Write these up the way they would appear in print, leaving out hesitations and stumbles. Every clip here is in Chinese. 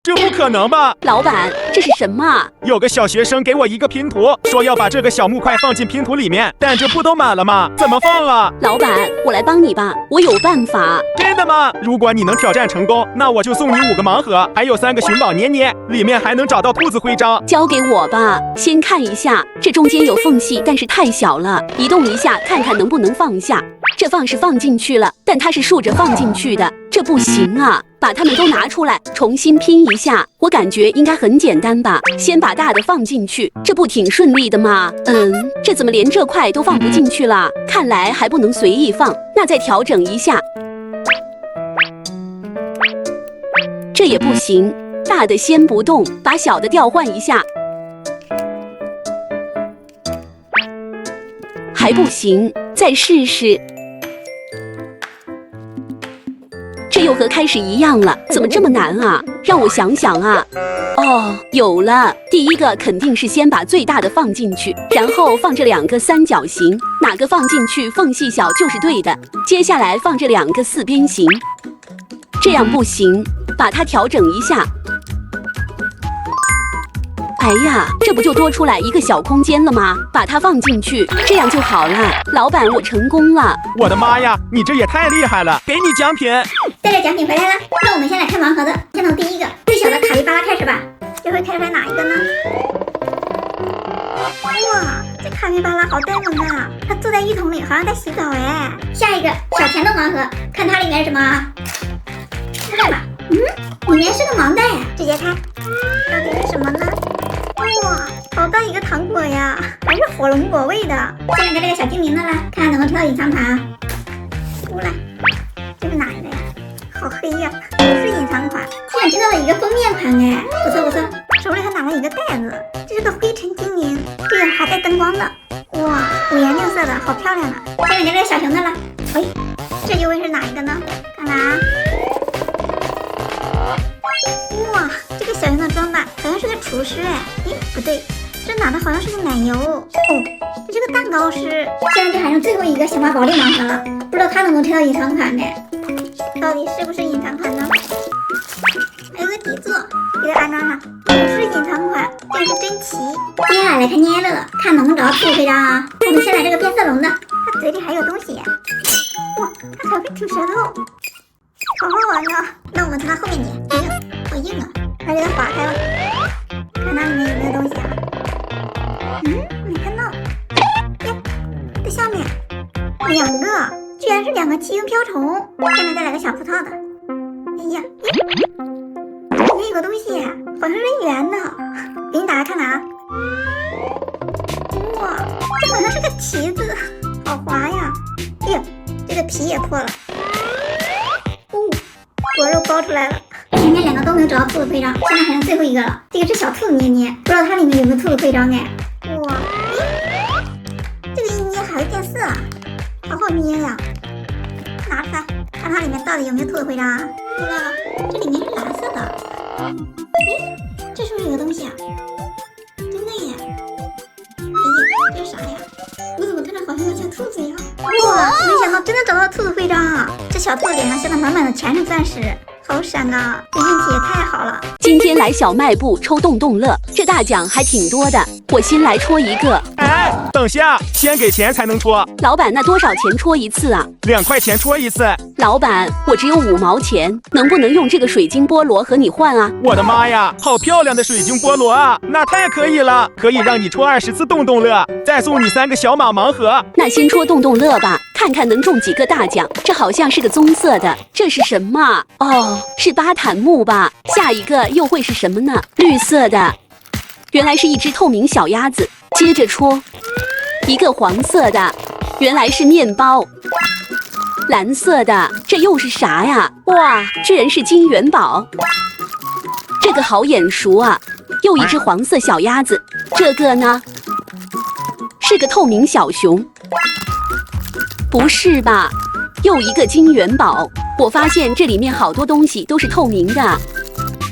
这不可能吧？老板，这是什么啊？有个小学生给我一个拼图，说要把这个小木块放进拼图里面，但这不都满了吗？怎么放啊？老板，我来帮你吧，我有办法。真的吗？如果你能挑战成功，那我就送你5个盲盒，还有3个寻宝捏捏，里面还能找到兔子徽章。交给我吧，先看一下，这中间有缝隙，但是太小了，移动一下看看能不能放下。这放是放进去了，但它是竖着放进去的，这不行啊！把它们都拿出来，重新拼一下。我感觉应该很简单吧？先把大的放进去，这不挺顺利的吗？这怎么连这块都放不进去了？看来还不能随意放，那再调整一下。这也不行，大的先不动，把小的调换一下。还不行，再试试。这又和开始一样了，怎么这么难啊？让我想想啊。哦，有了，第一个肯定是先把最大的放进去，然后放这2个三角形，哪个放进去缝隙小就是对的。接下来放这2个4边形，这样不行，把它调整一下。哎呀，这不就多出来一个小空间了吗？把它放进去，这样就好了。老板，我成功了！我的妈呀，你这也太厉害了！给你奖品。带着奖品回来了，那我们先来看盲盒的，先从第一个最小的卡皮巴拉开始吧。这回开出来哪一个呢？哇，这卡皮巴拉好呆萌啊！它坐在浴桶里，好像在洗澡哎。下一个小甜豆盲盒，看它里面是什么？看吧，里面是个盲袋，直接开，到底是什么呢？哇，好大一个糖果呀，还是火龙果味的。先来看这个小精灵的啦，看看能不能抽到隐藏款啊。出来，这是哪一个呀？好黑呀，不是隐藏款，居然抽到了一个封面款哎，不错不错。手里还拿了一个袋子，这是个灰尘精灵，这个还带灯光的，哇，五颜六色的，好漂亮啊。先来看这个小熊的啦，哎，这又会是哪一个呢？看看啊。哇，这个小熊的装扮好像是个厨师哎，诶，不对，这拿的好像是个奶油哦，这是个蛋糕师。现在就还剩最后一个小马宝莉盲盒了，不知道它能不能抽到隐藏款呢？到底是不是隐藏款呢？还有个底座，给它安装上，不是隐藏款，这个是真奇。接下来来看捏乐，看能不能找到兔子徽章啊。我们先来这个变色龙的，它嘴里还有东西，哇，它还会吐舌头，好好玩呢。那我们从它后面捏，哎呀，好硬啊，把这个划开了，看它里面有没有东西啊？没看到。呀，在下面2个，居然是2个气鹰瓢虫。下面再来个小葡萄的。哎呀，这里面有个东西，好像是圆的，给你打开看看啊。哇，这好像是个旗子，好滑呀。哎呀，这个皮也破了。果肉包出来了。前面2个都没有找到兔子徽章，现在还剩最后一个了。这个是小兔子捏捏，不知道它里面有没有兔子徽章哎。哇，这个一捏还会变色啊，好好捏呀。拿出来，看它里面到底有没有兔子徽章啊？出来了，这里面是蓝色的。这是不是有个东西啊？真的耶！哎呀，这是啥呀？我怎么看着好像有像兔子一样？哇，没想到真的找到兔子徽章啊！这小兔子脸上镶了满满的全是钻石，好闪呐！这运气也太好了。今天来小卖部抽动动乐，这大奖还挺多的，我先来戳一个。哎，等下，先给钱才能戳。老板，那多少钱戳一次啊？2块钱戳一次。老板，我只有5毛钱，能不能用这个水晶菠萝和你换啊？我的妈呀，好漂亮的水晶菠萝啊！那太可以了，可以让你戳20次动动乐，再送你3个小马盲盒。那先戳动动乐吧，看看能中几个大奖。这好像是个棕色的，这是什么？哦，是巴坦木吧？下一个又会是什么呢？绿色的，原来是一只透明小鸭子。接着戳一个黄色的，原来是面包。蓝色的，这又是啥呀？哇，居然是金元宝，这个好眼熟啊！又一只黄色小鸭子，这个呢？是个透明小熊。不是吧？又一个金元宝。我发现这里面好多东西都是透明的。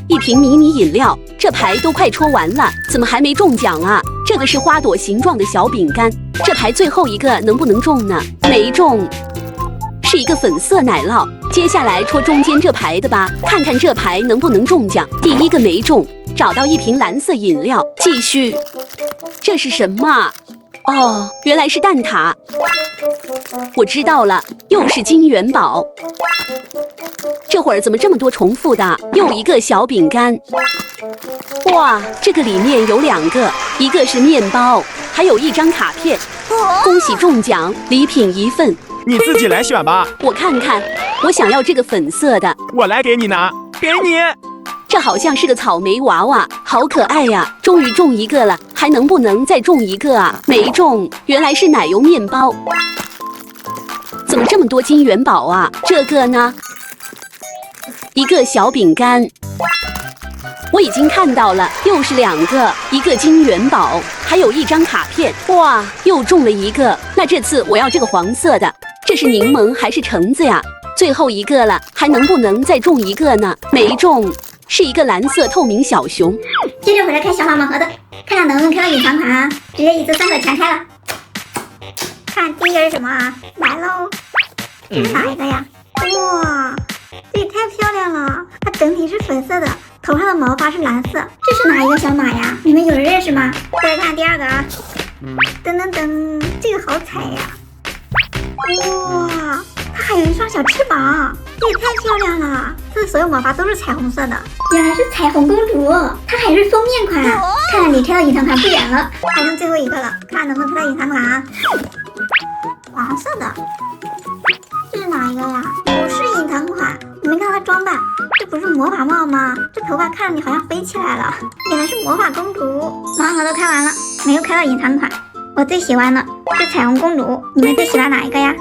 一瓶迷你饮料，这牌都快戳完了，怎么还没中奖啊？这个是花朵形状的小饼干，这牌最后一个能不能中呢？没中。是一个粉色奶酪，接下来戳中间这排的吧，看看这排能不能中奖。第一个没中，找到一瓶蓝色饮料，继续。这是什么啊？哦，原来是蛋挞。我知道了，又是金元宝。这会儿怎么这么多重复的？又一个小饼干。哇，这个里面有2个，一个是面包，还有一张卡片。恭喜中奖，礼品1份。你自己来选吧。我看看，我想要这个粉色的。我来给你拿，给你。这好像是个草莓娃娃，好可爱呀！终于中一个了，还能不能再中一个啊？没中，原来是奶油面包。怎么这么多金元宝啊？这个呢？一个小饼干。我已经看到了，又是2个，一个金元宝，还有一张卡片。哇，又中了一个。那这次我要这个黄色的。这是柠檬还是橙子呀？最后一个了，还能不能再中一个呢？没中。是一个蓝色透明小熊。接着回来开小马盲盒的，看看能不能开到隐藏款啊！直接一次3个全开了。看第一个是什么啊？来喽，这是哪一个呀？哇，这也太漂亮了！它整体是粉色的，头上的毛发是蓝色。这是哪一个小马呀？你们有人认识吗？再来看第2个啊！噔噔噔，这个好彩呀！哇，它还有一双小翅膀，这也太漂亮了！它的所有毛发都是彩虹色的，原来是彩虹公主，它还是封面款。看来离开到隐藏款不远了，还剩最后一个了，看能不能开到隐藏款啊！黄色的，这是哪一个呀？不是隐藏款，你没看到它装扮，这不是魔法帽吗？这头发看着你好像飞起来了，原来是魔法公主。盲盒都开完了，没有开到隐藏款。我最喜欢的是彩虹公主，你们最喜欢哪一个呀？